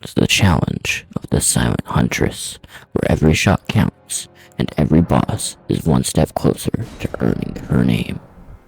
to the challenge of the Silent Huntress, where every shot counts and every boss is one step closer to earning her name.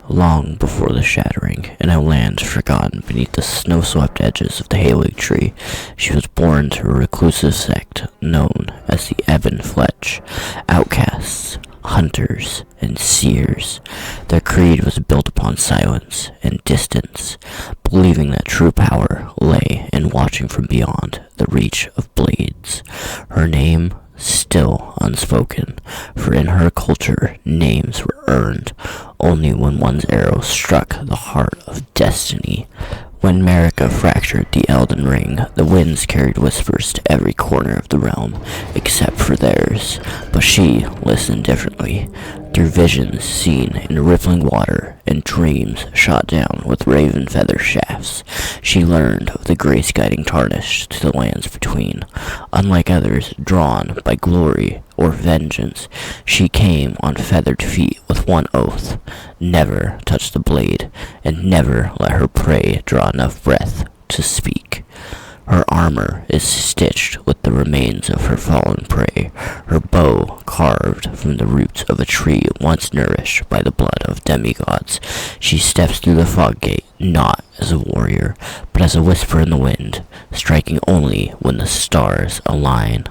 Long before the shattering in a land forgotten beneath the snow-swept edges of the Halig Tree, she was born to a reclusive sect known as the Ebon Fletch, outcasts, hunters, and seers. Their creed was built upon silence and distance, believing that true power lay in watching from beyond the reach of blades. Her name still unspoken, for in her culture names were earned only when one's arrow struck the heart of destiny. When Marika fractured the Elden Ring, the winds carried whispers to every corner of the realm, except for theirs. But she listened differently. Through visions seen in rippling water and dreams shot down with raven feather shafts, she learned of the grace guiding Tarnished to the lands between. Unlike others drawn by glory or vengeance, she came on feathered feet with one oath: never touch the blade, and never let her prey draw enough breath to speak. Her armor is stitched with the remains of her fallen prey, her bow carved from the roots of a tree once nourished by the blood of demigods. She steps through the fog gate not as a warrior, but as a whisper in the wind, striking only when the stars align.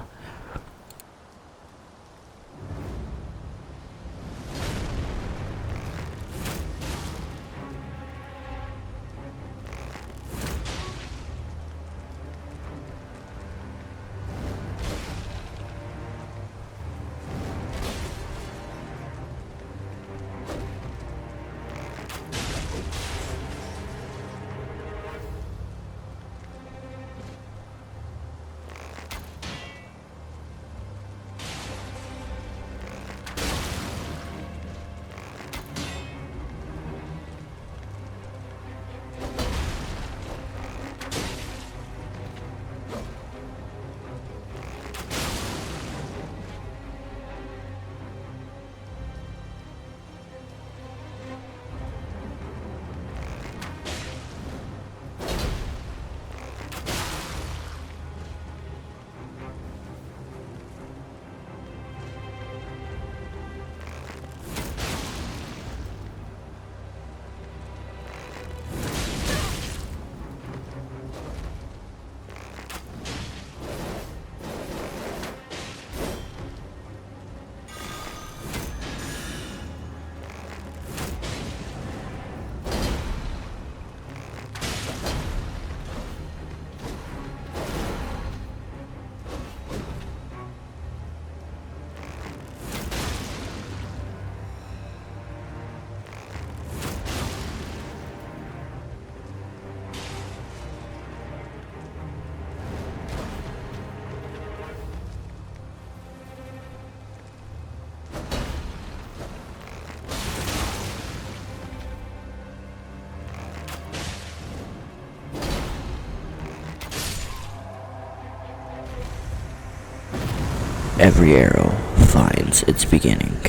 Every arrow finds its beginning,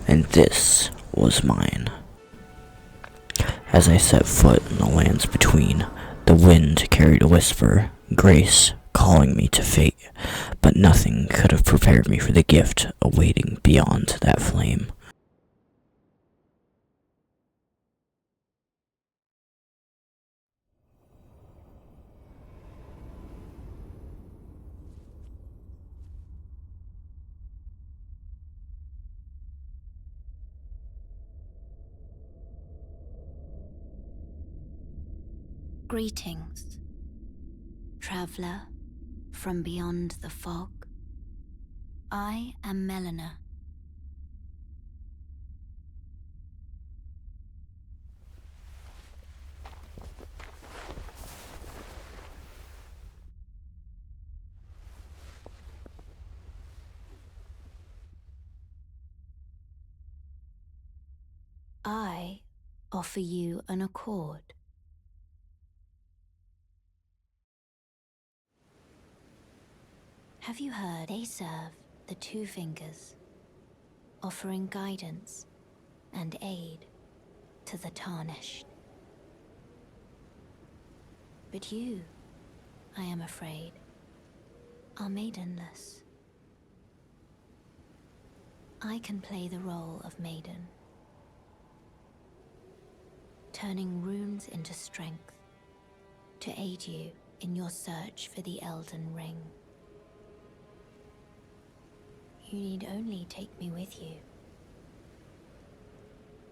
and this was mine. As I set foot in the lands between, the wind carried a whisper, grace calling me to fate, but nothing could have prepared me for the gift awaiting beyond that flame. Greetings, traveler from beyond the fog. I am Melina. I offer you an accord. Have you heard they serve the two fingers, offering guidance and aid to the tarnished? But you, I am afraid, are maidenless. I can play the role of maiden, turning runes into strength to aid you in your search for the Elden Ring. You need only take me with you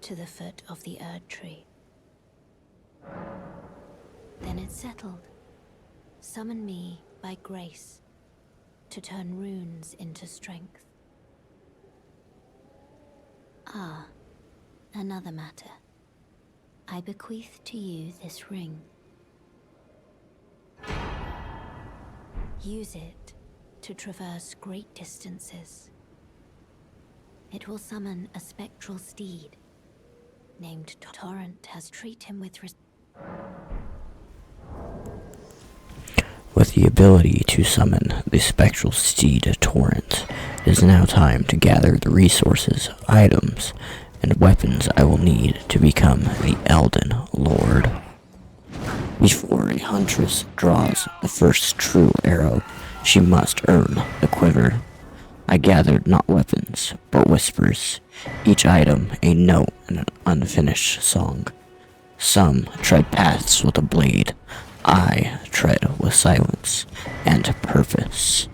to the foot of the Erd Tree. Then it's settled. Summon me by grace to turn runes into strength. Ah, another matter. I bequeath to you this ring. Use it to traverse great distances. It will summon a spectral steed named Torrent has treated him with With the ability to summon the spectral steed Torrent, it is now time to gather the resources, items, and weapons I will need to become the Elden Lord. Before a huntress draws the first true arrow, she must earn the quiver. I gathered not weapons, but whispers, each item a note and an unfinished song. Some tread paths with a blade, I tread with silence and purpose.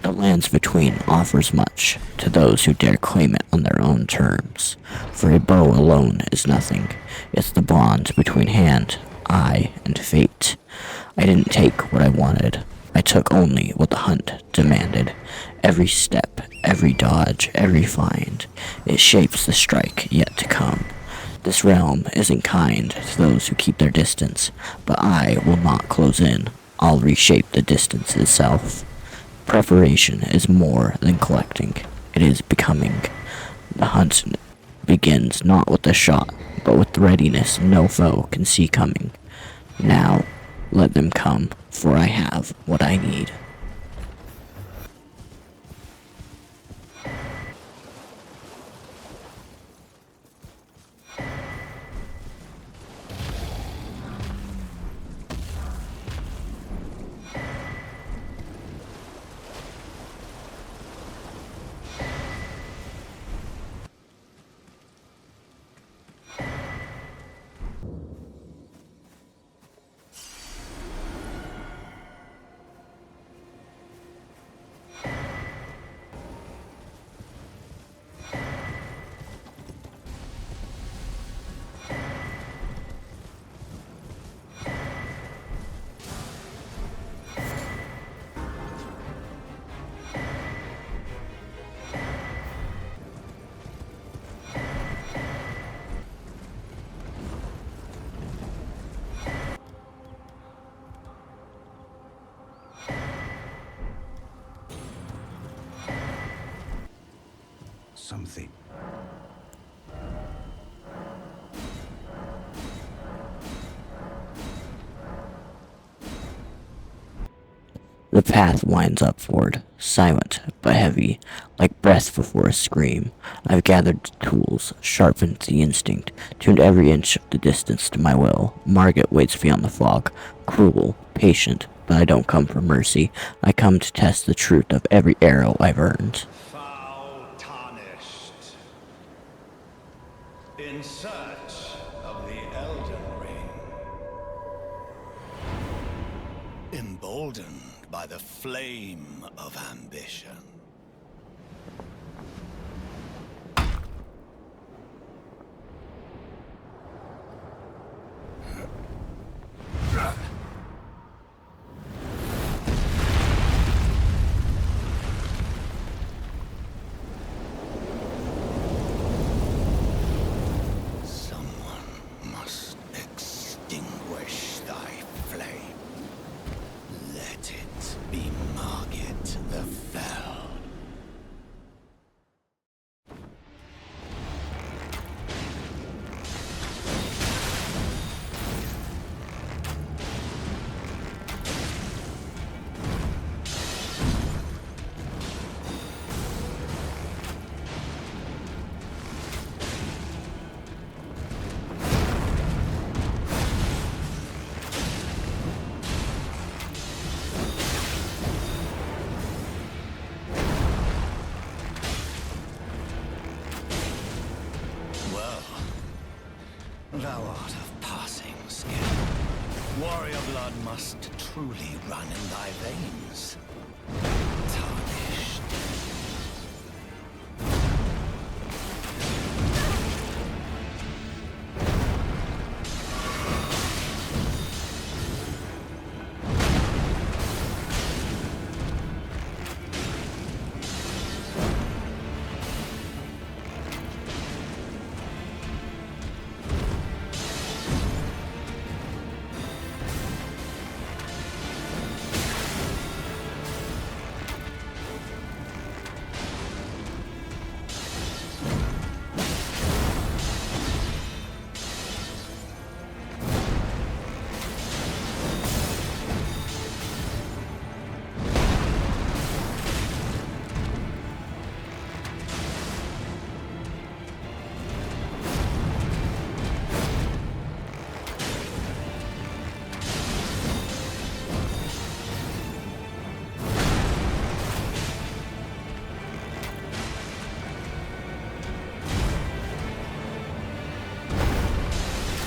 The lands between offers much to those who dare claim it on their own terms. For a bow alone is nothing, it's the bond between hand, eye, and fate. I didn't take what I wanted, I took only what the hunt demanded. Every step, every dodge, every find, it shapes the strike yet to come. This realm isn't kind to those who keep their distance, but I will not close in. I'll reshape the distance itself. Preparation is more than collecting. It is becoming. The hunt begins not with a shot, but with readiness no foe can see coming. Now, let them come, for I have what I need. Something. The path winds upward, silent but heavy, like breath before a scream. I've gathered the tools, sharpened the instinct, tuned every inch of the distance to my will. Margit waits beyond the fog, cruel, patient, but I don't come for mercy. I come to test the truth of every arrow I've earned. Foul tarnished. In search of the Elden Ring. Emboldened by the flame of ambition. Someone must extinguish thy flame. Let it be Margit the Fell. must truly run in thy veins. Tarnished.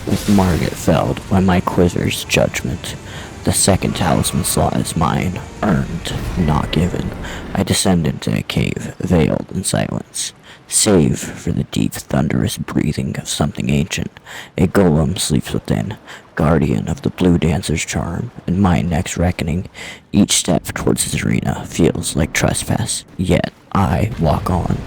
With Margaret felled by my quizzer's judgment, the second talisman slot is mine, earned, not given. I descend into a cave, veiled in silence, save for the deep, thunderous breathing of something ancient. A golem sleeps within, guardian of the blue dancer's charm, and my next reckoning. Each step towards his arena feels like trespass, yet I walk on.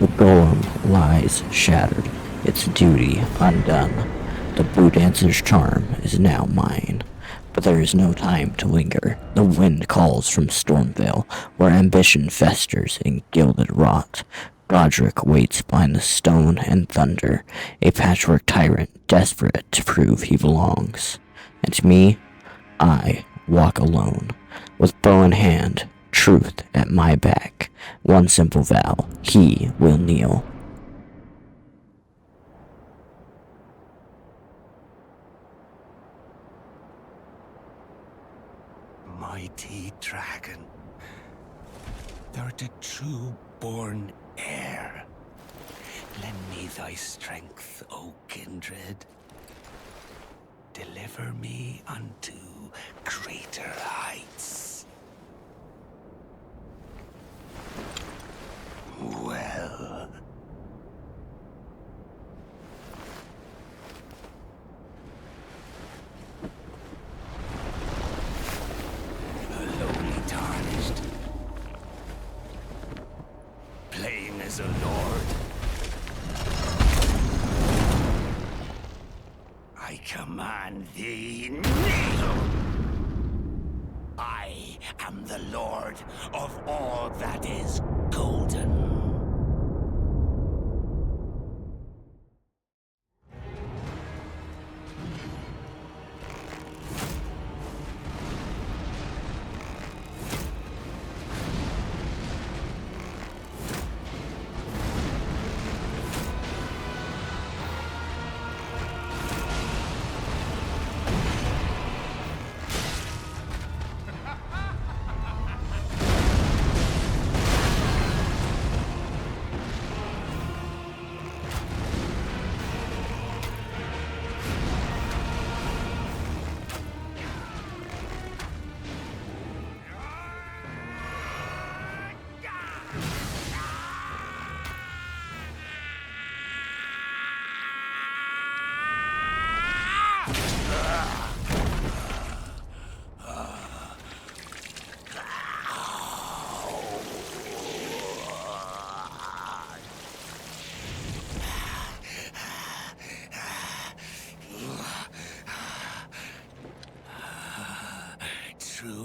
The golem lies shattered, its duty undone. The blue dancer's charm is now mine. But there is no time to linger. The wind calls from Stormvale, where ambition festers in gilded rot. Godric waits behind the stone and thunder, a patchwork tyrant desperate to prove he belongs. And me, I walk alone, with bow in hand, truth at my back. One simple vow, he will kneel. Mighty dragon, thou'rt a true-born heir. Lend me thy strength, O kindred. Deliver me unto greater heights. Well. Lowly tarnished. Playing as a lord. I command thee, kneel! I am the lord of all that is golden.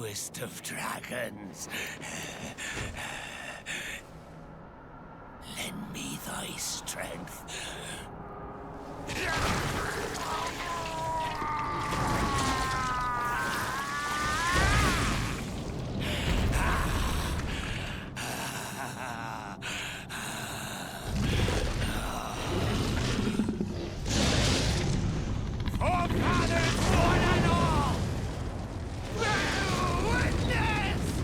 fewest of dragons. Lend me thy strength. Forefathers, one and all! Bear witness!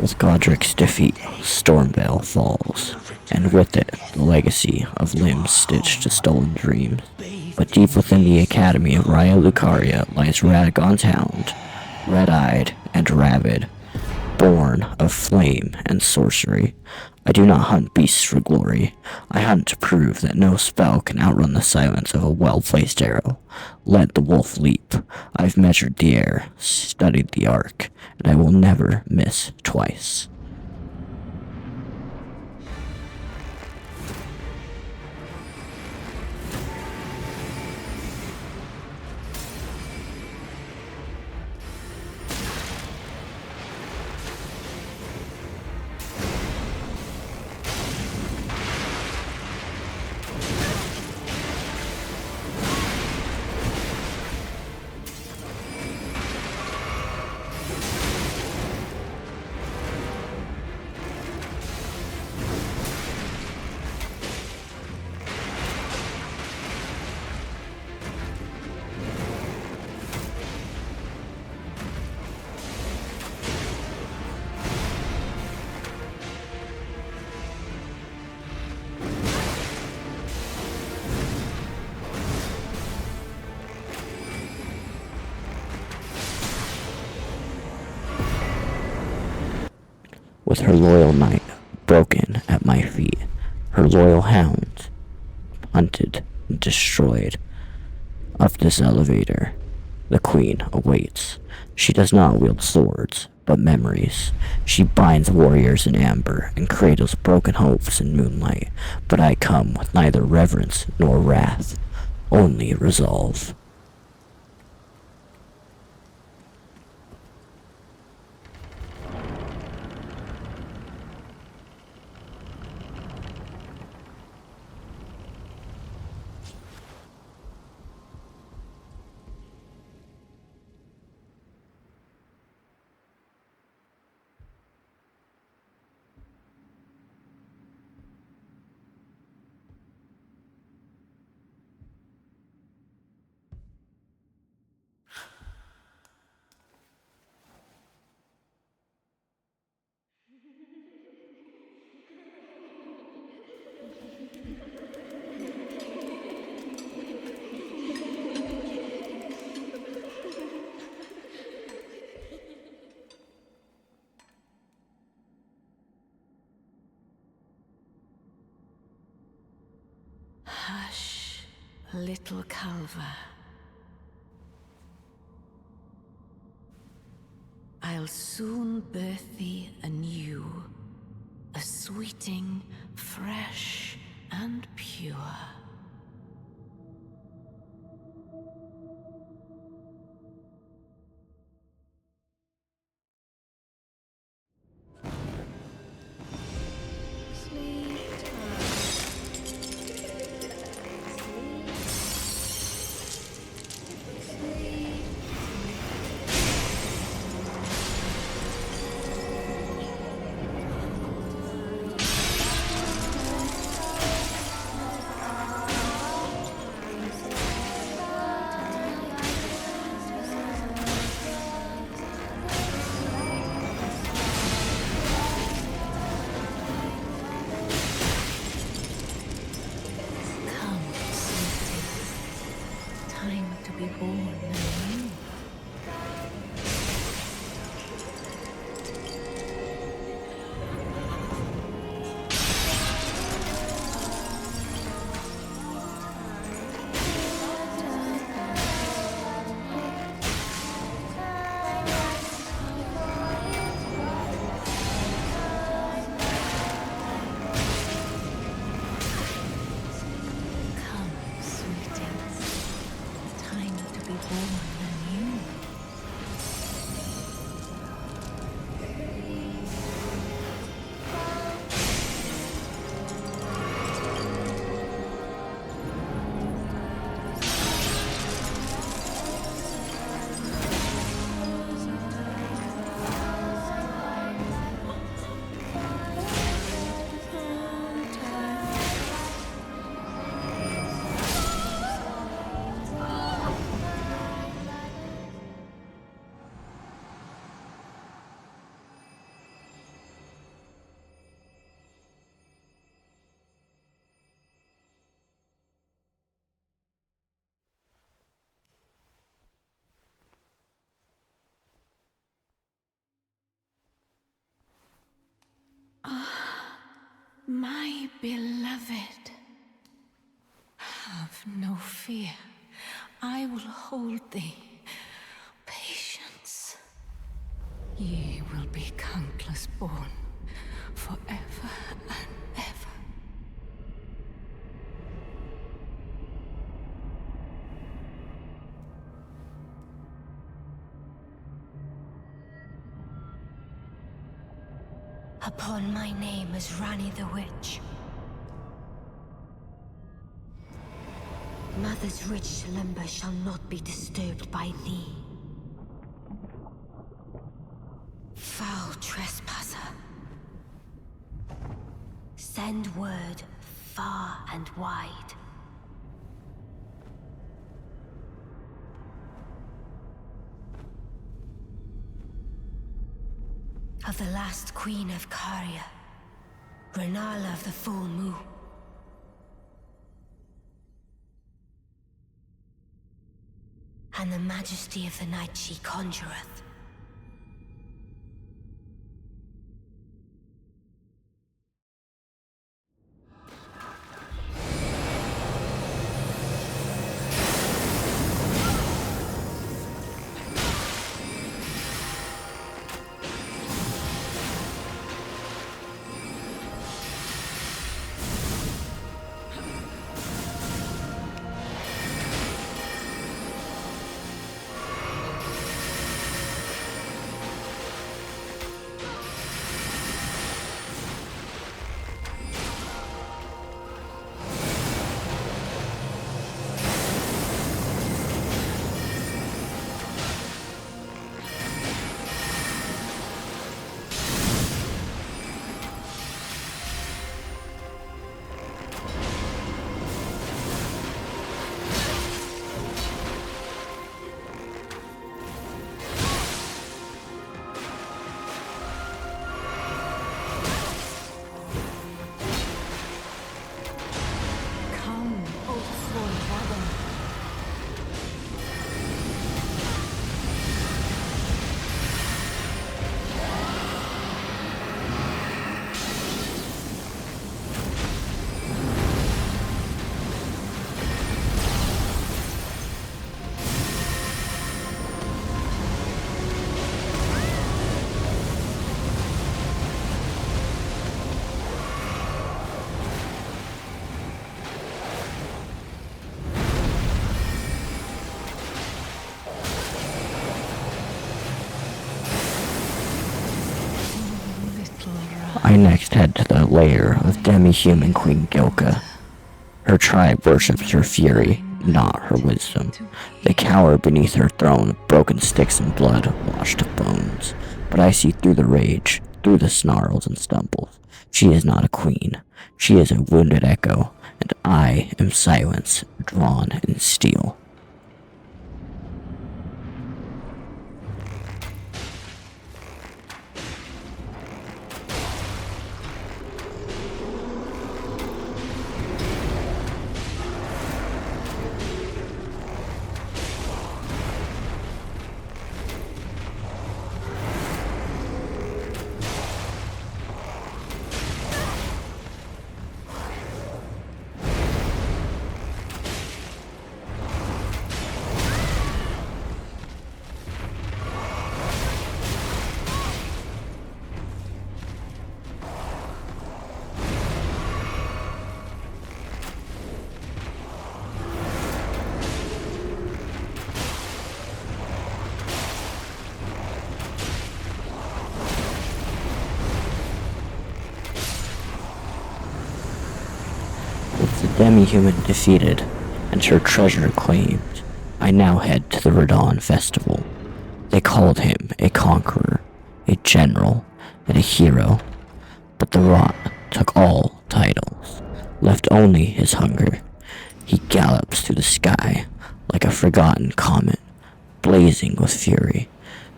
With Godric's defeat, Stormveil falls, and with it, the legacy of limbs stitched to stolen dreams. But deep within the Academy of Raya Lucaria lies Radagon's hound, red-eyed and rabid, born of flame and sorcery. I do not hunt beasts for glory. I hunt to prove that no spell can outrun the silence of a well-placed arrow. Let the wolf leap. I've measured the air, studied the arc, and I will never miss twice. With her loyal knight broken at my feet, her loyal hounds hunted and destroyed. Up this elevator, the queen awaits. She does not wield swords, but memories. She binds warriors in amber and cradles broken hopes in moonlight. But I come with neither reverence nor wrath, only resolve. little Calva. I'll soon birth thee anew, a sweeting, fresh and pure. My beloved, have no fear. I will hold thee. Patience. Ye will be countless born, forever and ever. Upon my name as Rani the Witch. Mother's rich slumber shall not be disturbed by thee. Foul trespasser. Send word far and wide. Of the last queen of Caria, Renala of the full moon. And the majesty of the night she conjureth. I next head to the lair of demi-human Queen Gilka. Her tribe worships her fury, not her wisdom. They cower beneath her throne of broken sticks and blood washed to bones. But I see through the rage, through the snarls and stumbles. She is not a queen. She is a wounded echo, and I am silence drawn in steel. With the demi-human defeated and her treasure claimed, I now head to the Radon Festival. They called him a conqueror, a general, and a hero, but the rot took all titles, left only his hunger. He gallops through the sky like a forgotten comet, blazing with fury,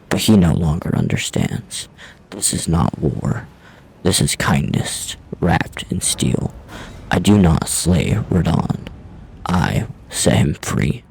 but he no longer understands. This is not war. This is kindness wrapped in steel. I do not slay Radon. I set him free.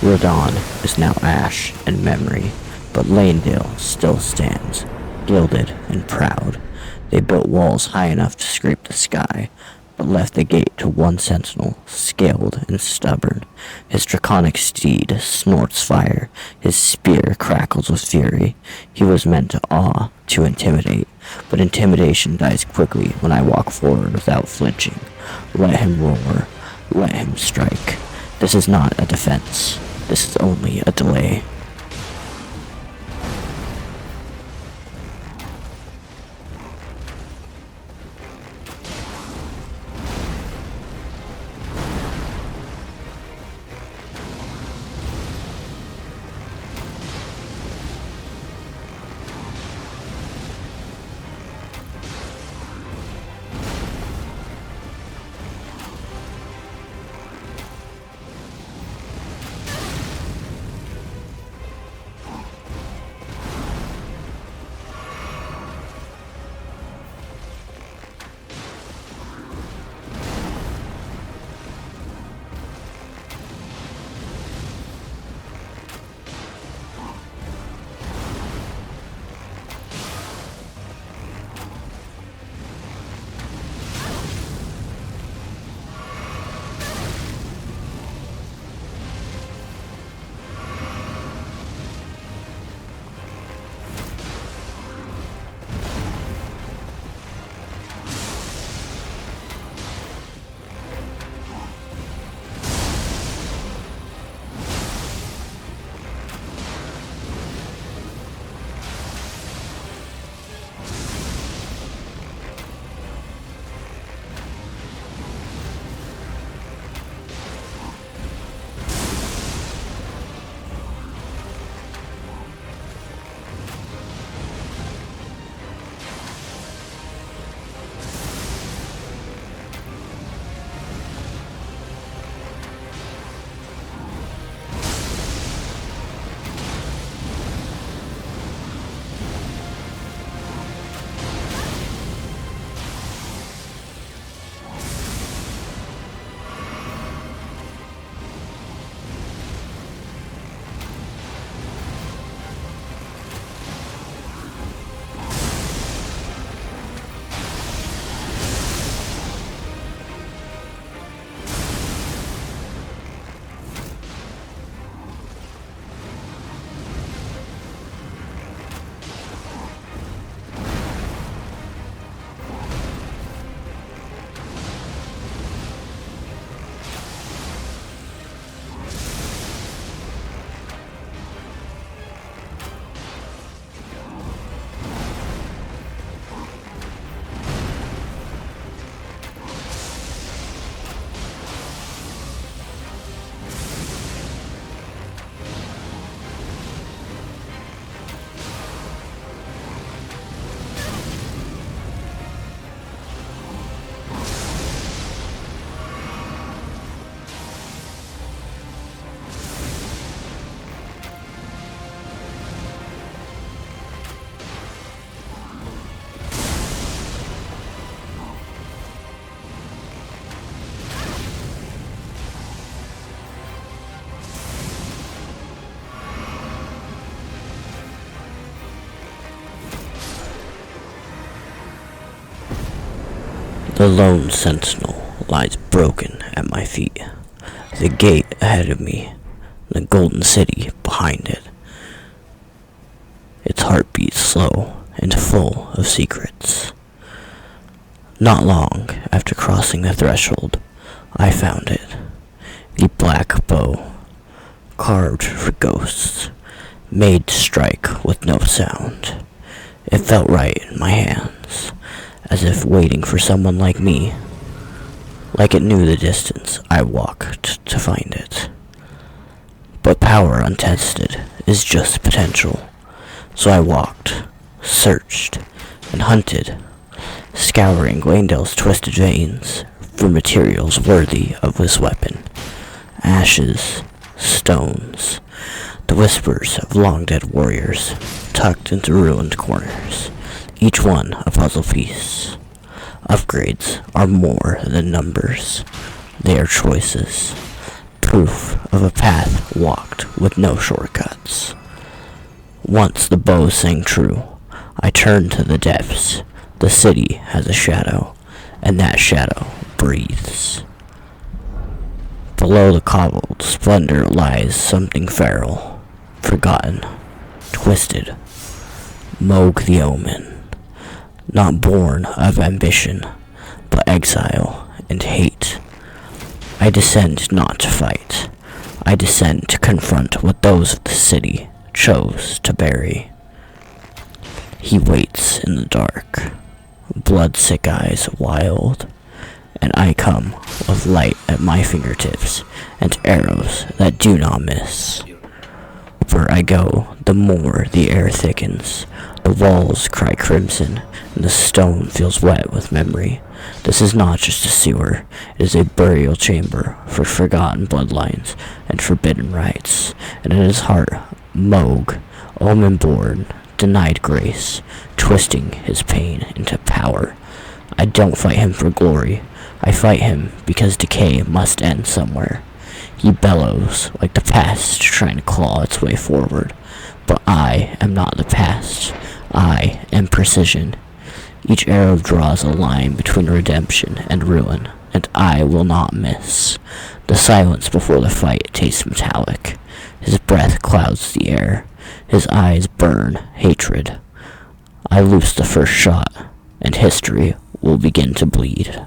Rodon is now ash and memory, but Lanedale still stands, gilded and proud. They built walls high enough to scrape the sky, but left the gate to one sentinel, scaled and stubborn. His draconic steed snorts fire, his spear crackles with fury. He was meant to awe, to intimidate, but intimidation dies quickly when I walk forward without flinching. Let him roar, let him strike. This is not a defense, this is only a delay. The lone sentinel lies broken at my feet. The gate ahead of me, the golden city behind it. Its heartbeat slow and full of secrets. Not long after crossing the threshold, I found it. The black bow, carved for ghosts, made to strike with no sound. It felt right in my hands, as if waiting for someone like me, like it knew the distance I walked to find it. But power untested is just potential, so I walked, searched, and hunted, scouring Glandale's twisted veins for materials worthy of this weapon. Ashes, stones, the whispers of long-dead warriors tucked into ruined corners, each one a puzzle piece. Upgrades are more than numbers. They are choices. proof of a path walked with no shortcuts. Once the bow sang true, I turned to the depths. The city has a shadow, and that shadow breathes. Below the cobbled splendor lies something feral, forgotten, twisted. Moog the Omen, not born of ambition, but exile and hate. I descend not to fight. I descend to confront what those of the city chose to bury. He waits in the dark, blood-sick eyes wild, and I come with light at my fingertips and arrows that do not miss. Where I go, the more the air thickens. The walls cry crimson, and the stone feels wet with memory. This is not just a sewer, it is a burial chamber for forgotten bloodlines and forbidden rites. And in his heart, Moog, omen-born, denied grace, twisting his pain into power. I don't fight him for glory, I fight him because decay must end somewhere. He bellows like the past trying to claw its way forward. But I am not the past. I am precision. Each arrow draws a line between redemption and ruin, and I will not miss. The silence before the fight tastes metallic. His breath clouds the air. His eyes burn hatred. I loose the first shot, and history will begin to bleed.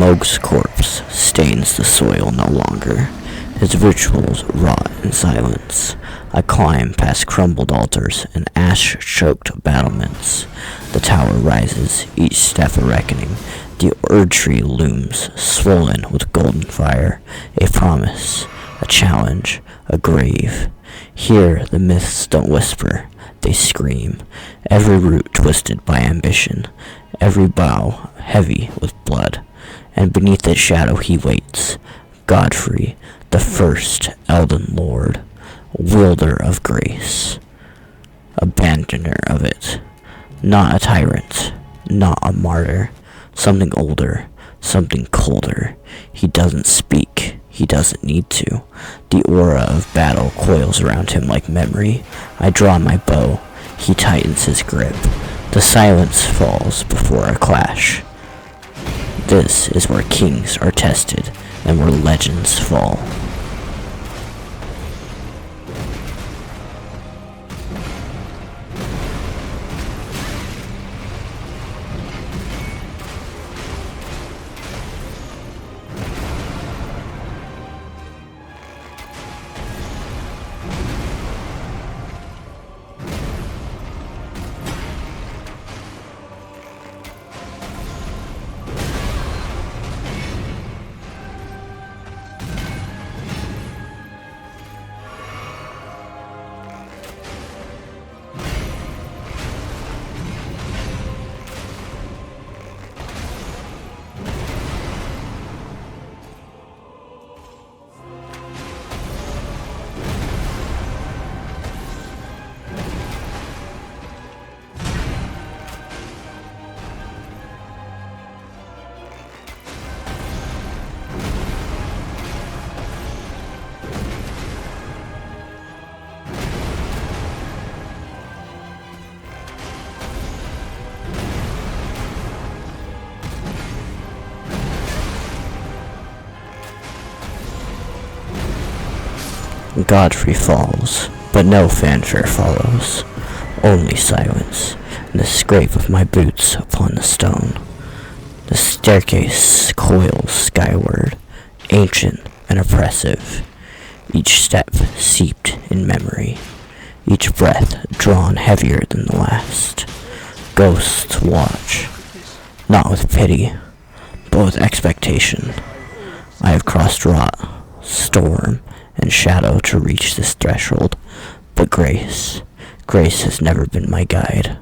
Mog's corpse stains the soil no longer. His rituals rot in silence. I climb past crumbled altars and ash-choked battlements. The tower rises, each step a reckoning. The Erd tree looms, swollen with golden fire. A promise, a challenge, a grave. Here the myths don't whisper, they scream. Every root twisted by ambition, every bough heavy with blood. And beneath its shadow he waits, Godfrey, the first Elden Lord, wielder of grace, abandoner of it. Not a tyrant, not a martyr, something older, something colder. He doesn't speak, he doesn't need to. The aura of battle coils around him like memory. I draw my bow, he tightens his grip. The silence falls before a clash. This is where kings are tested and where legends fall. Godfrey falls, but no fanfare follows, only silence, and the scrape of my boots upon the stone. The staircase coils skyward, ancient and oppressive, each step seeped in memory, each breath drawn heavier than the last. Ghosts watch, not with pity, but with expectation. I have crossed rot, storm, and shadow to reach this threshold, but grace has never been my guide.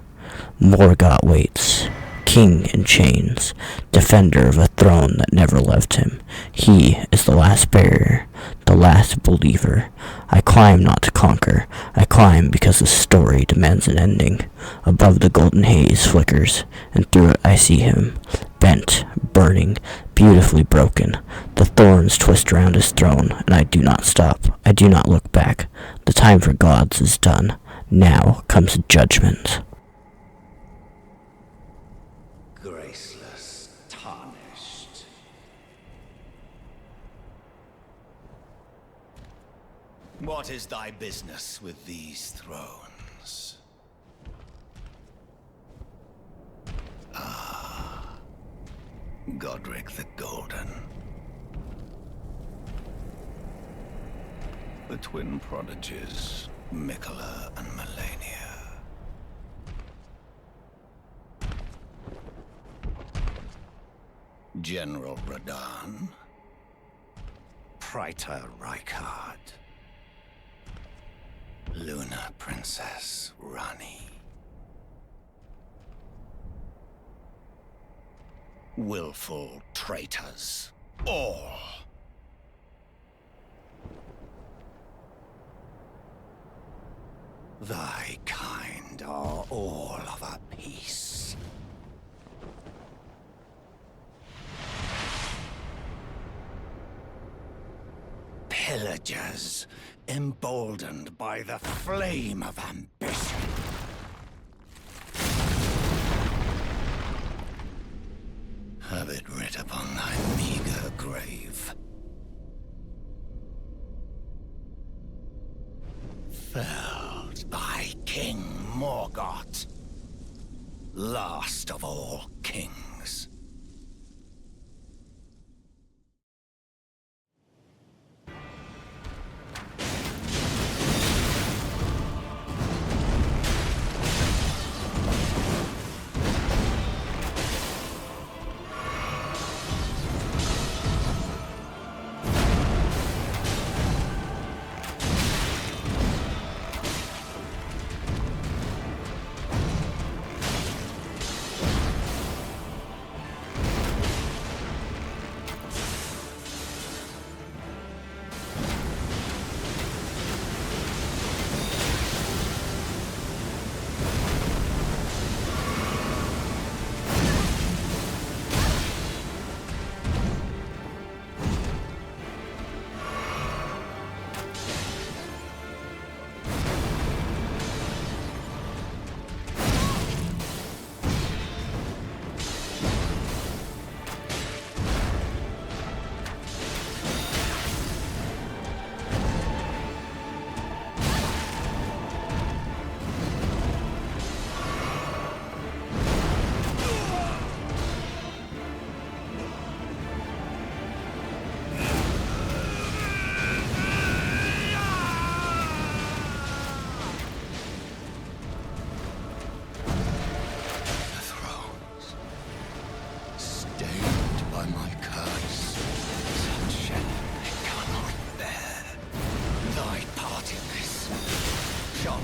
Morgoth waits, king in chains, defender of a throne that never left him. He is the last barrier, the last believer. I climb not to conquer, I climb because the story demands an ending. Above the golden haze flickers, and through it I see him, bent, burning, beautifully broken. The thorns twist around his throne, and I do not stop. I do not look back. The time for gods is done. Now comes judgment. Graceless, tarnished. What is thy business with these thrones? Godric the Golden. The twin prodigies, Mikola and Melania. General Radahn. Praetor Rykard. Luna Princess Rani. Willful traitors, all. Thy kind are all of a piece. Pillagers, emboldened by the flame of ambition. Have it writ upon thy meager grave. Felled by King Morgoth, last of all kings.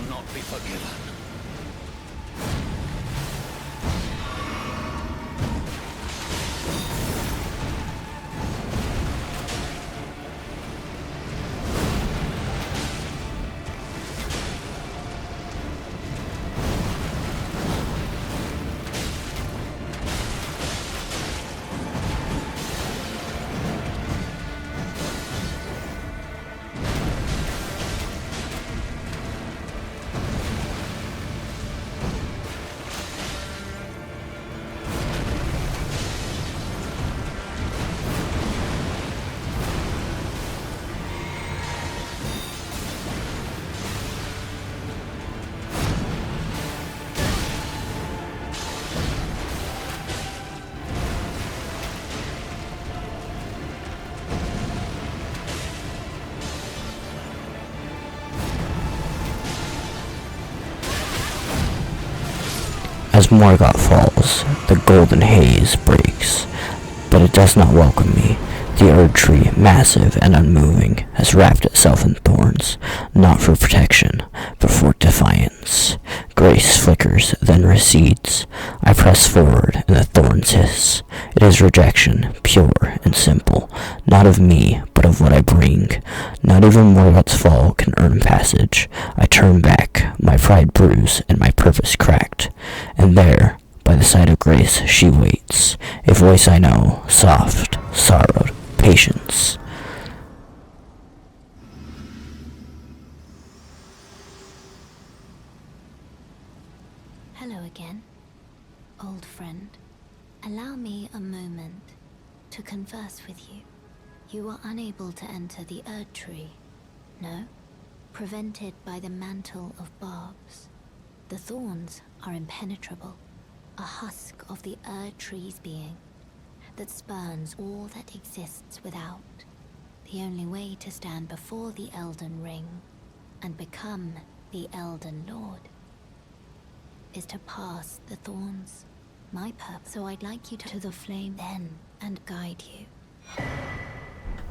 not be forgiven. As Morgoth falls, the golden haze breaks, but it does not welcome me. The Erd tree, massive and unmoving, has wrapped itself in thorns, not for protection, but for defiance. Grace flickers, then recedes. I press forward, and the thorns hiss. It is rejection, pure and simple, not of me, but of what I bring. Not even Morgoth's fall can earn passage. I turn back, my pride bruised, and my purpose cracked. And there, by the side of Grace, she waits, a voice I know, soft, sorrowed, patience. Hello again, old friend. Allow me a moment to converse with you. You were unable to enter the Erd tree, no? Prevented by the mantle of barbs. The thorns are impenetrable, a husk of the Erd tree's being that spurns all that exists without. The only way to stand before the Elden Ring and become the Elden Lord is to pass the thorns. My purpose, so I'd like you to the flame then and guide you.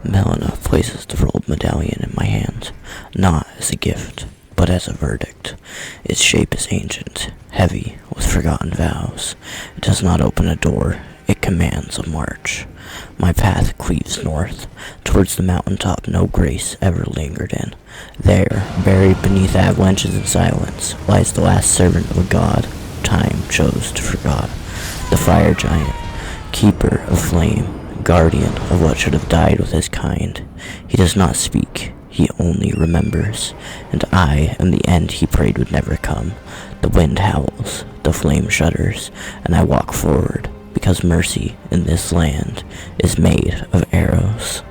Melina places the rolled medallion in my hand, not as a gift, but as a verdict. Its shape is ancient, heavy with forgotten vows. It does not open a door, it commands a march. My path cleaves north, towards the mountaintop no grace ever lingered in. There, buried beneath avalanches and silence, lies the last servant of a god time chose to forget. The fire giant, keeper of flame, guardian of what should have died with his kind. He does not speak, he only remembers, and I am the end he prayed would never come. The wind howls, the flame shudders, and I walk forward, because mercy in this land is made of arrows.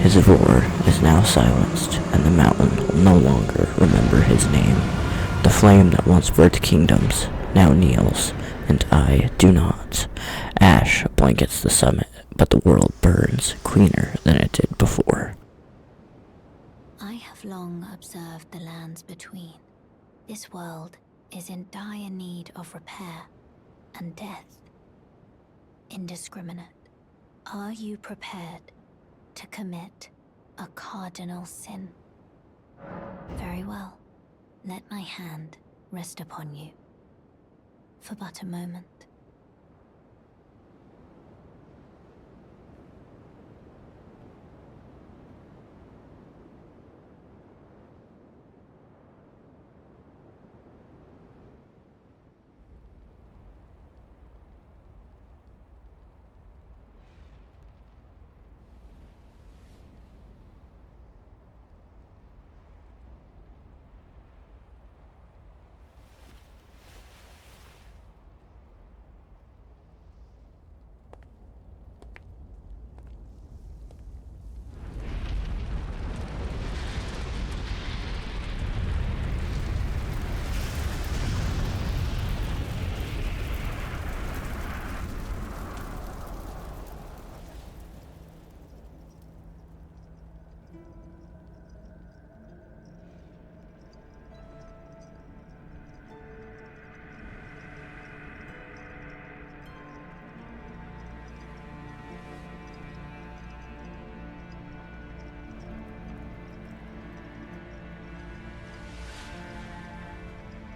His roar is now silenced, and the mountain will no longer remember his name. The flame that once birthed kingdoms now kneels, and I do not. Ash blankets the summit, but the world burns cleaner than it did before. I have long observed the lands between. This world is in dire need of repair, and death indiscriminate. Are you prepared to commit a cardinal sin? Very well. Let my hand rest upon you for but a moment.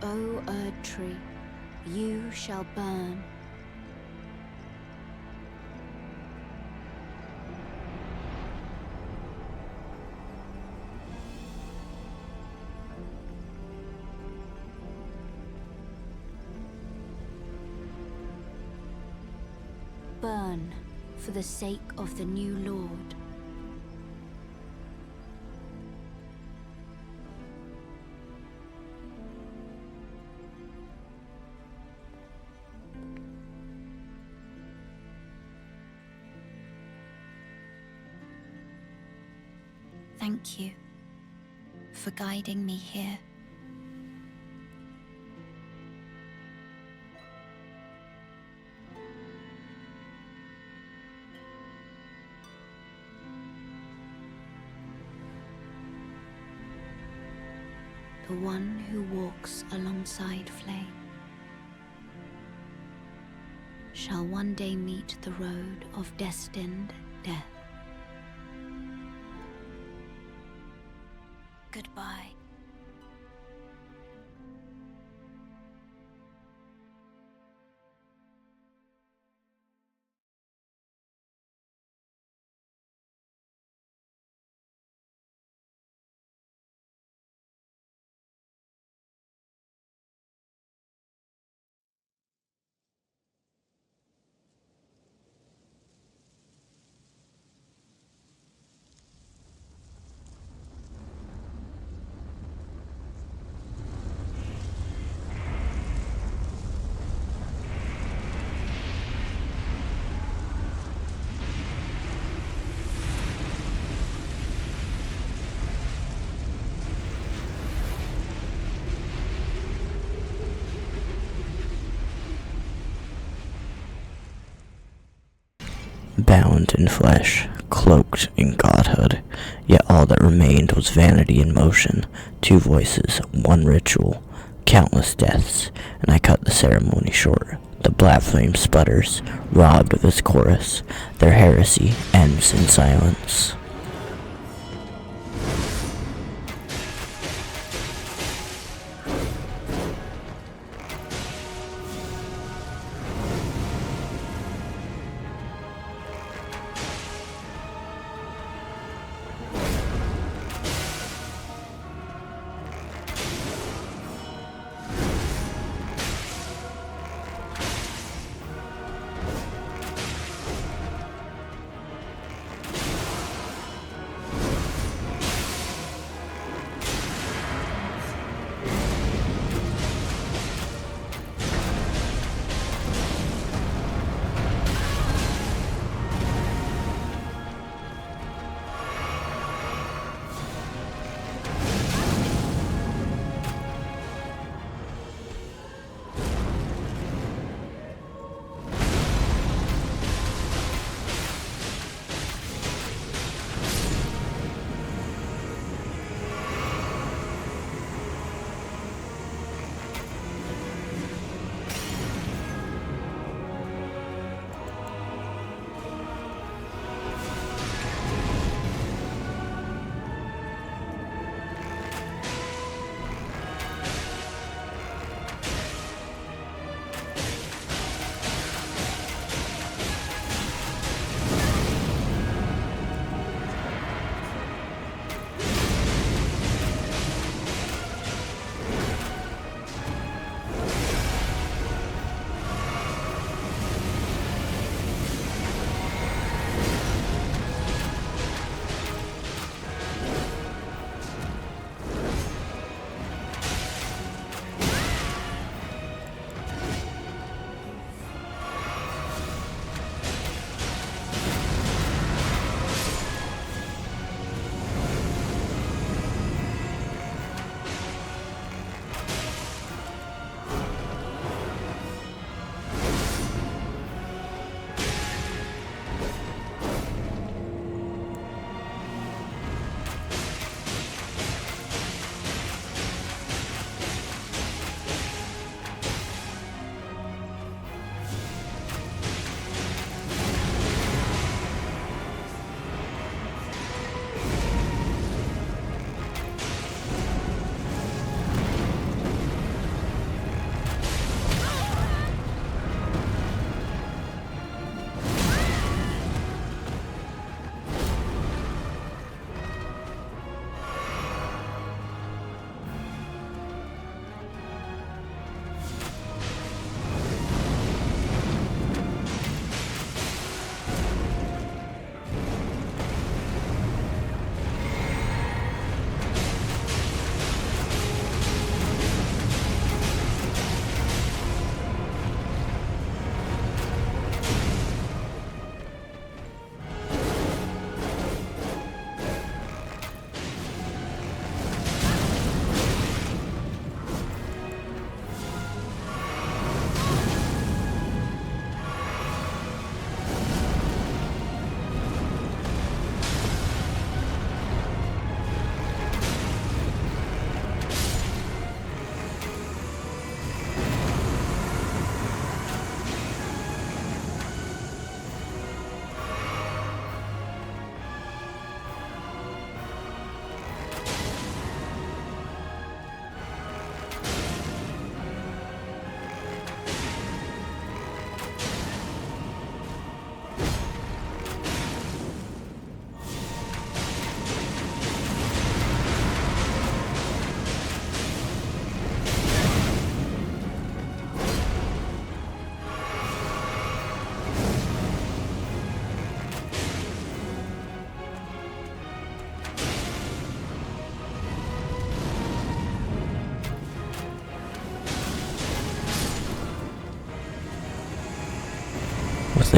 O Erd Tree, you shall burn. Burn for the sake of the new Lord. Thank you for guiding me here. The one who walks alongside flame shall one day meet the road of destined death. Goodbye. Bound in flesh, cloaked in godhood, yet all that remained was vanity in motion, 2 voices, 1 ritual, countless deaths, and I cut the ceremony short. The black flame sputters, robbed of its chorus. Their heresy ends in silence.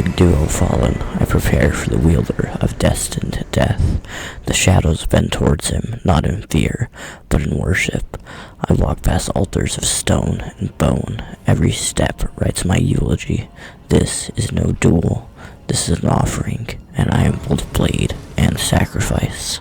the duo fallen, I prepare for the wielder of destined death. The shadows bend towards him, not in fear, but in worship. I walk past altars of stone and bone. Every step writes my eulogy. This is no duel. This is an offering, and I am both blade and sacrifice.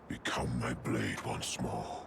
Become my blade once more.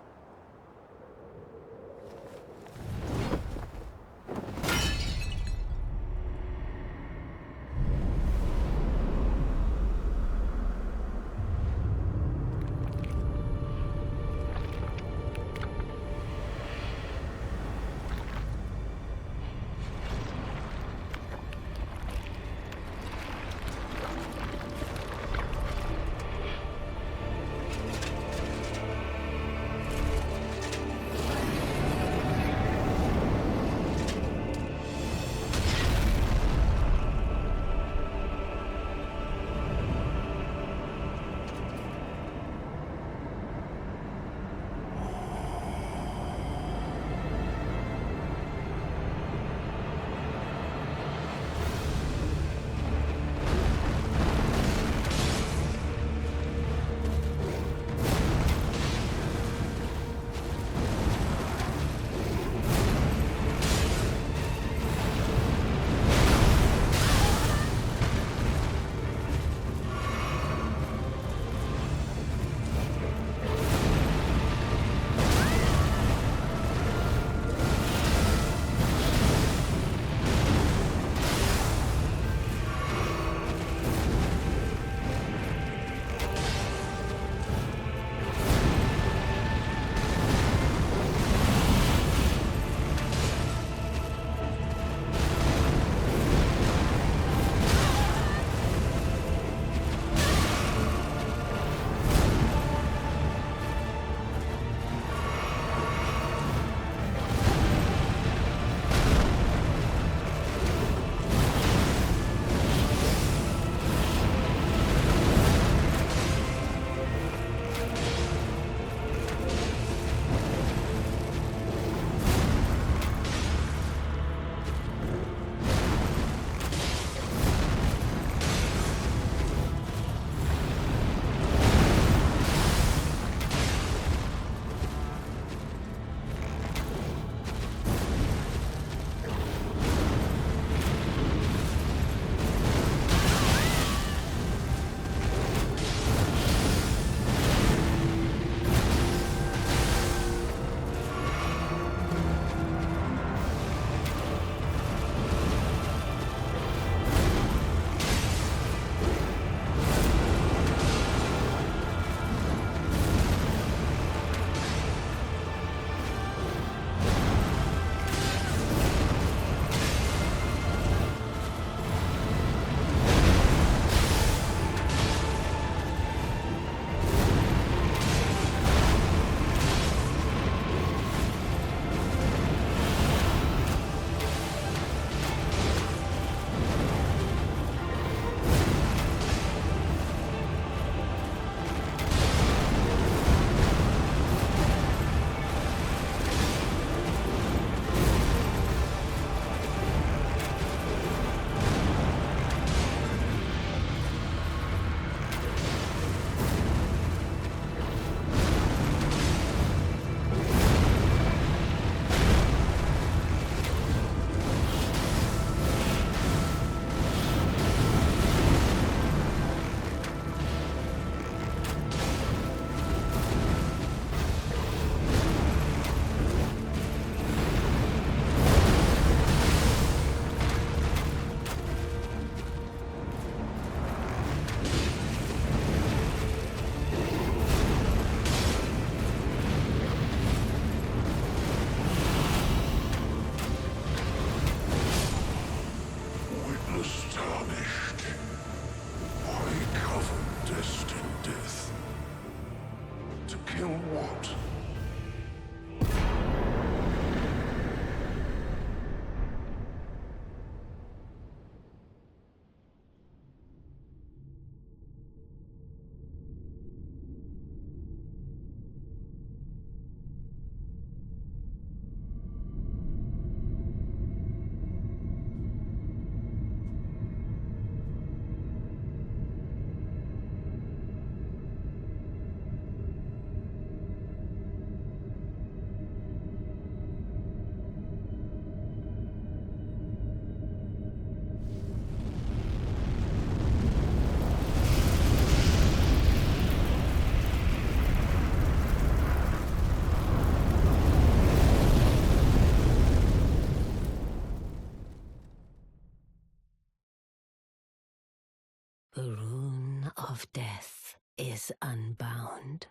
The rune of death is unbound.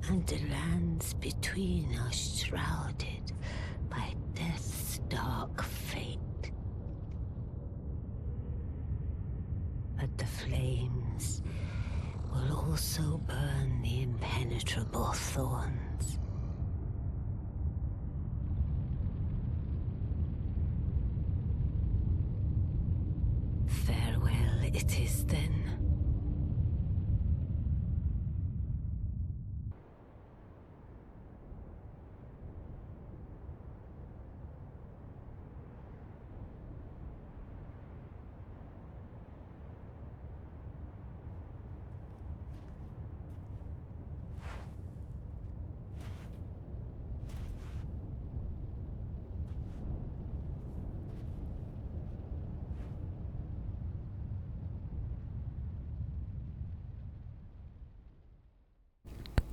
And the lands between are shrouded by death's dark fate. But the flames will also burn the impenetrable thorns. Farewell it is then.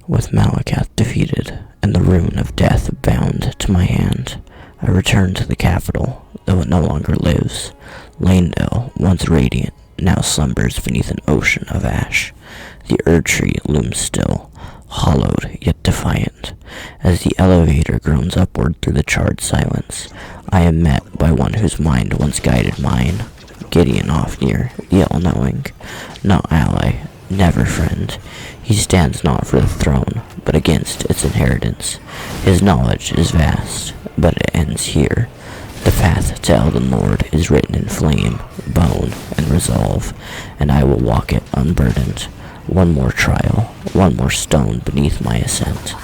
With Malakath defeated and the rune of death bound to my hand, I returned to the capital, though it no longer lives. Lanedale, once radiant, now slumbers beneath an ocean of ash. The Erdtree looms still, hollowed yet defiant. As the elevator groans upward through the charred silence, I am met by one whose mind once guided mine. Gideon near, the all-knowing, not ally, never friend. He stands not for the throne, but against its inheritance. His knowledge is vast, but it ends here. The path to Elden Lord is written in flame, bone, and resolve, and I will walk it unburdened. One more trial, one more stone beneath my ascent.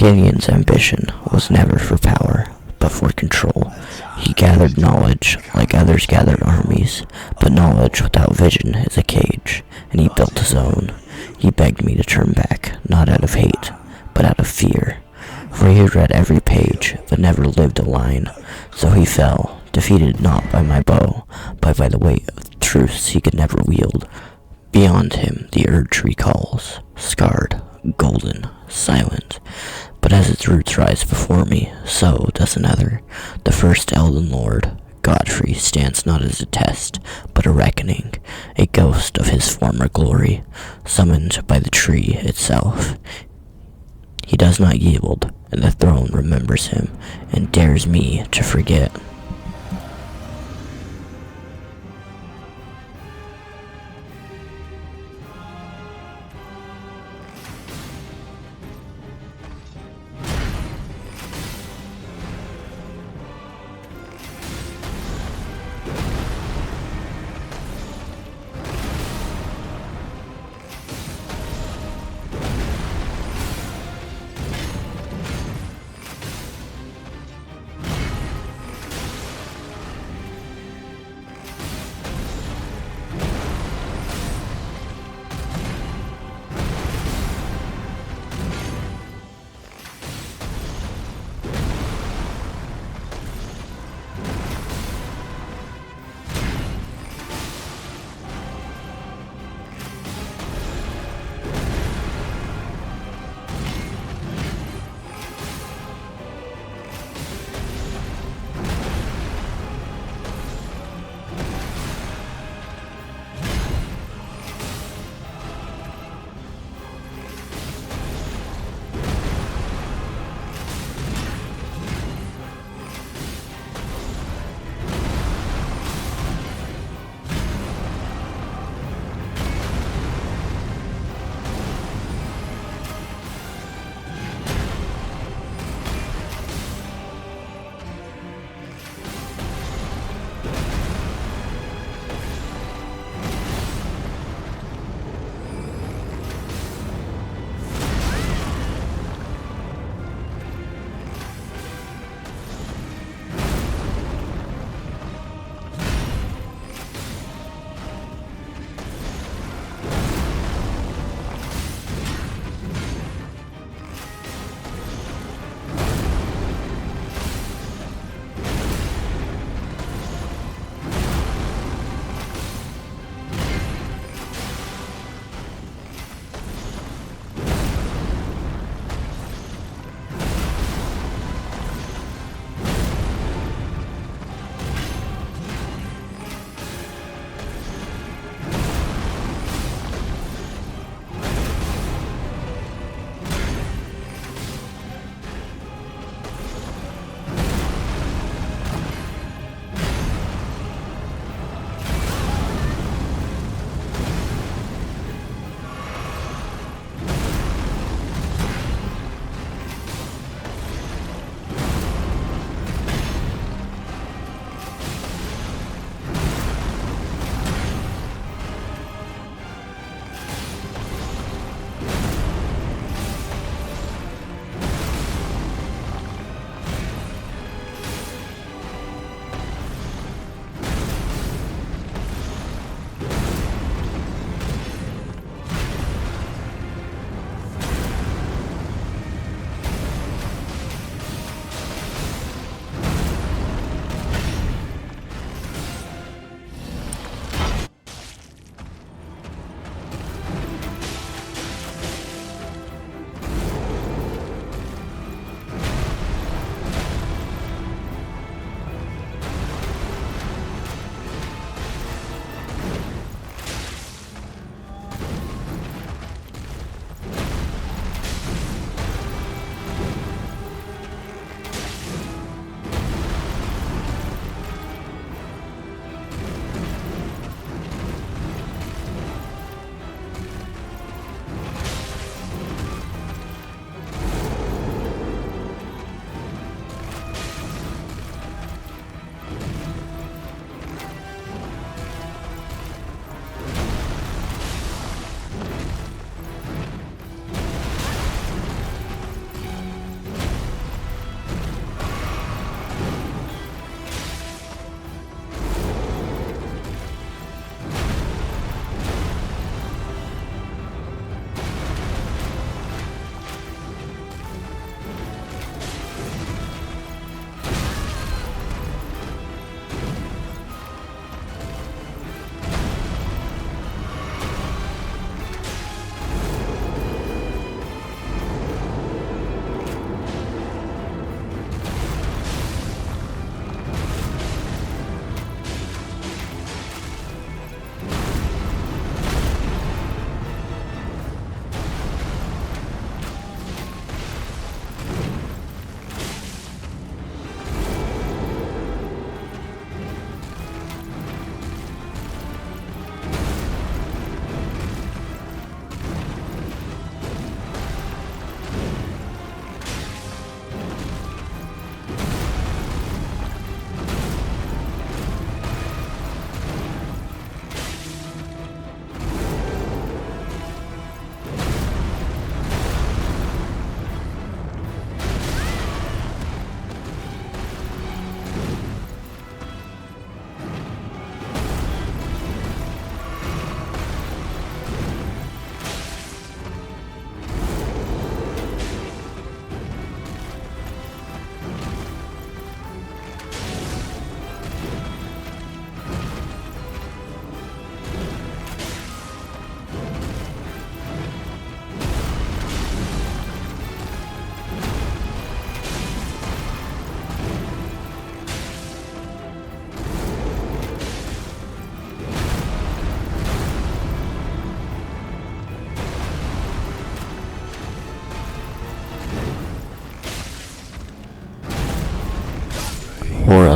Gideon's ambition was never for power, but for control. He gathered knowledge like others gathered armies, but knowledge without vision is a cage, and he built his own. He begged me to turn back, not out of hate, but out of fear. For he had read every page, but never lived a line. So he fell, defeated not by my bow, but by the weight of truths he could never wield. Beyond him the Erd tree calls, scarred, golden, silent. But as its roots rise before me, so does another. The first Elden Lord, Godfrey, stands not as a test, but a reckoning, a ghost of his former glory, summoned by the tree itself. He does not yield, and the throne remembers him, and dares me to forget.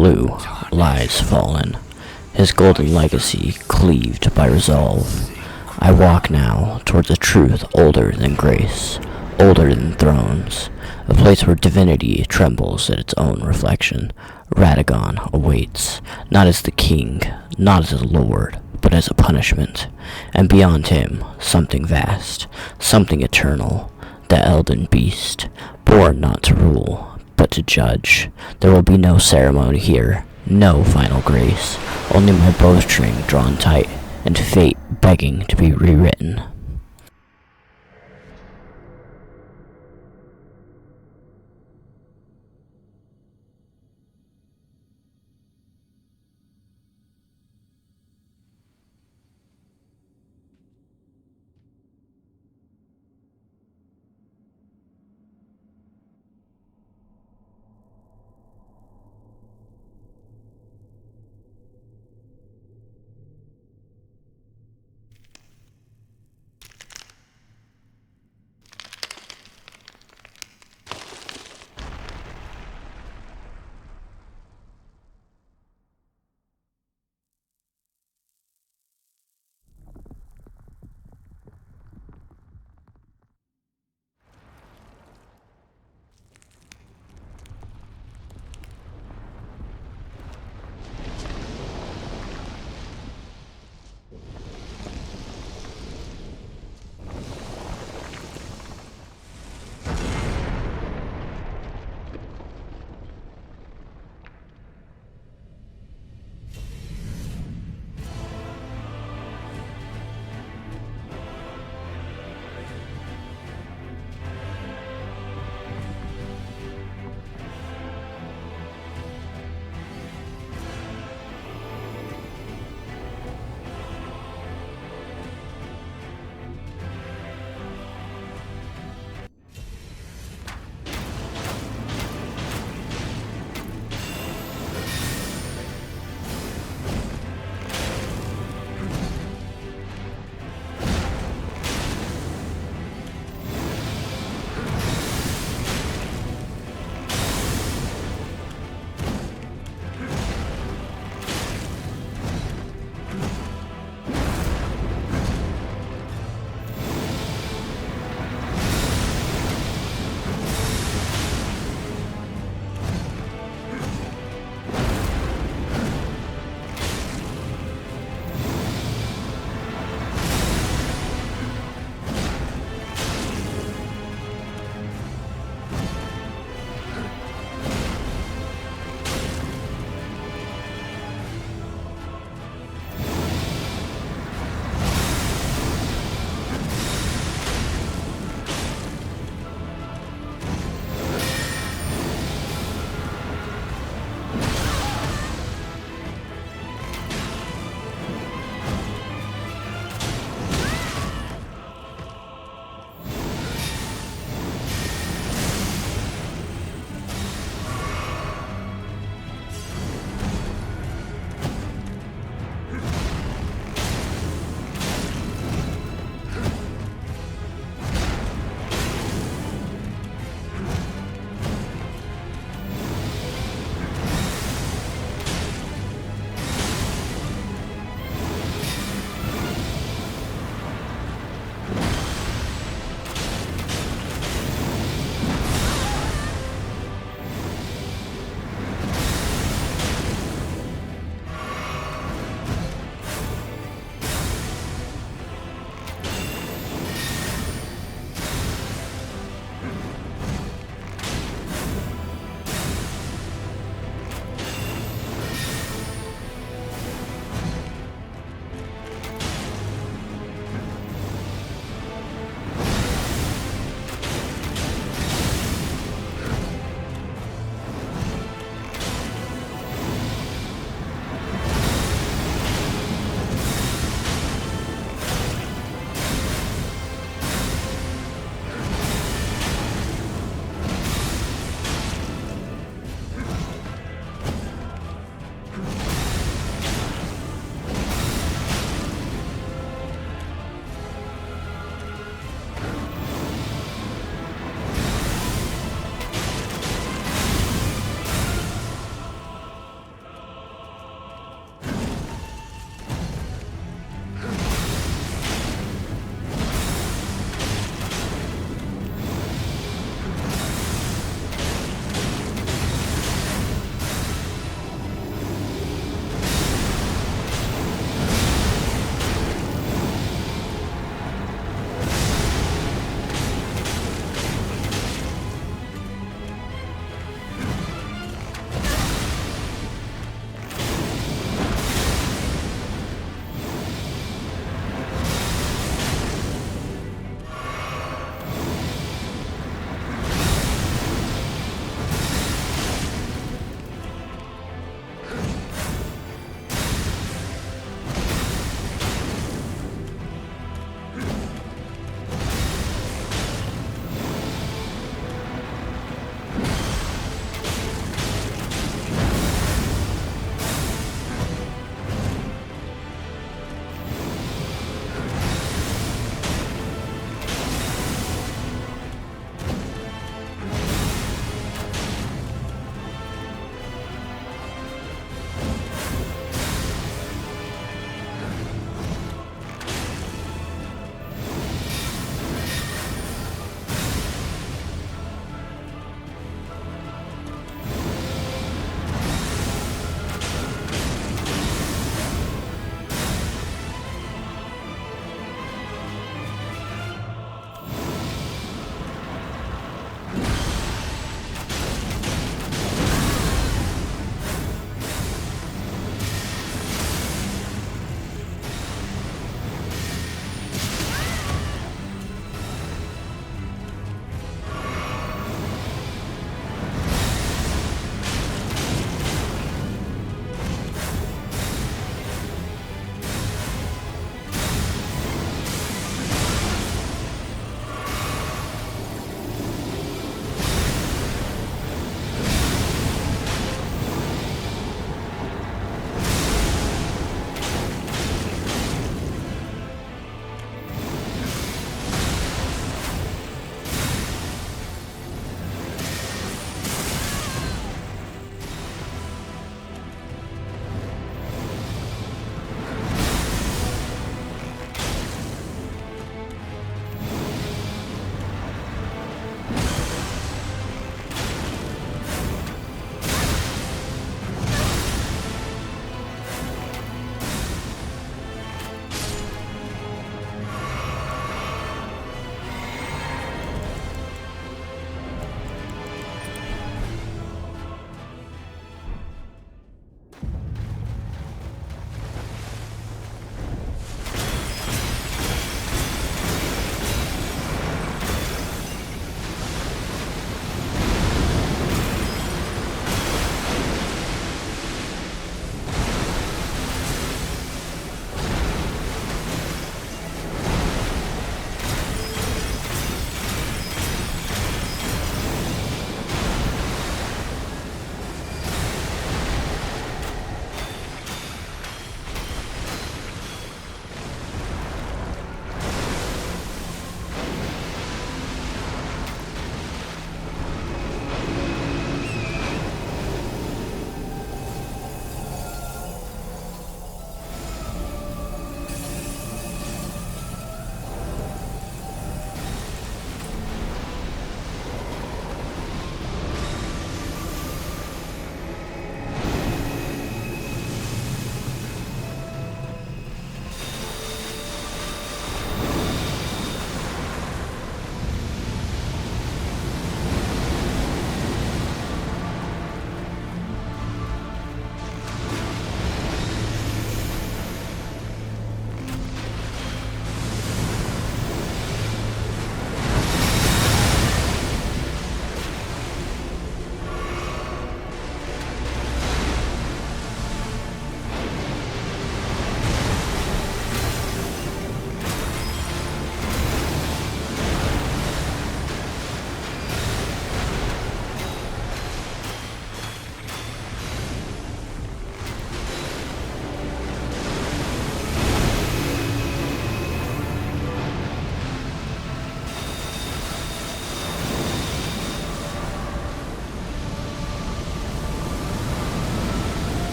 blue lies fallen, his golden legacy cleaved by resolve. I walk now towards a truth older than grace, older than thrones, a place where divinity trembles at its own reflection. Radagon awaits, not as the king, not as a lord, but as a punishment, and beyond him, something vast, something eternal, the Elden beast, born not to rule, but to judge. There will be no ceremony here, no final grace, only my bowstring drawn tight, and fate begging to be rewritten.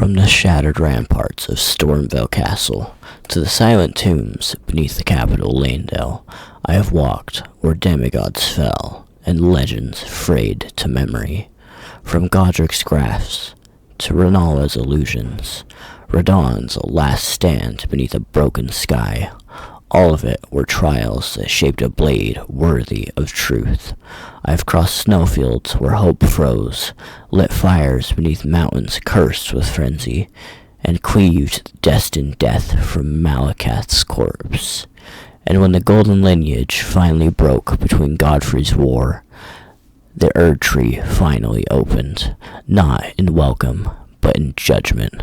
From the shattered ramparts of Stormvale Castle to the silent tombs beneath the capital Landale, I have walked where demigods fell and legends frayed to memory. From Godric's graphs to Renala's illusions, Radahn's last stand beneath a broken sky, all of it were trials that shaped a blade worthy of truth. I've crossed snowfields where hope froze, lit fires beneath mountains cursed with frenzy, and cleaved destined death from Malakath's corpse. And when the golden lineage finally broke between Godfrey's war, the Erd Tree finally opened, not in welcome, but in judgment.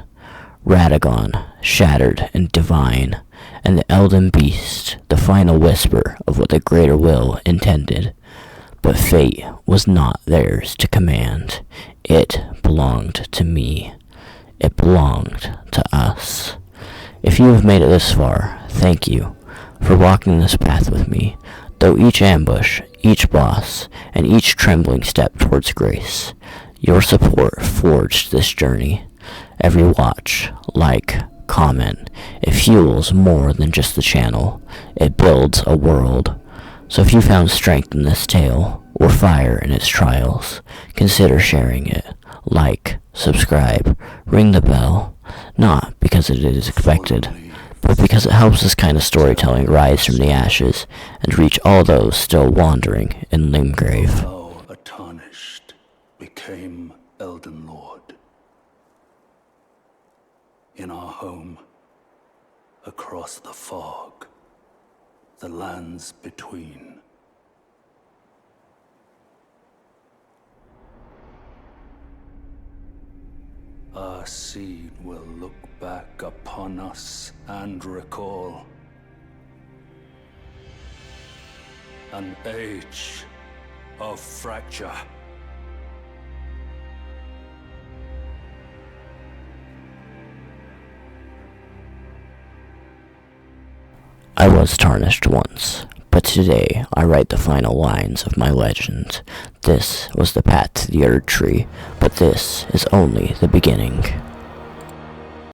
Radagon, shattered and divine, and the Elden Beast, the final whisper of what the Greater Will intended. But fate was not theirs to command. It belonged to me. It belonged to us. If you have made it this far, thank you for walking this path with me, though each ambush, each boss, and each trembling step towards grace. Your support forged this journey. Every watch, like, comment, it fuels more than just the channel. It builds a world. So if you found strength in this tale, or fire in its trials, consider sharing it. Like, subscribe, ring the bell, not because it is expected, but because it helps this kind of storytelling rise from the ashes and reach all those still wandering in Limgrave. How a tarnished became Elden Lord. In our home, across the fog, the lands between. Our seed will look back upon us and recall an age of fracture. I was tarnished once, but today I write the final lines of my legend. This was the path to the Erd Tree, but this is only the beginning.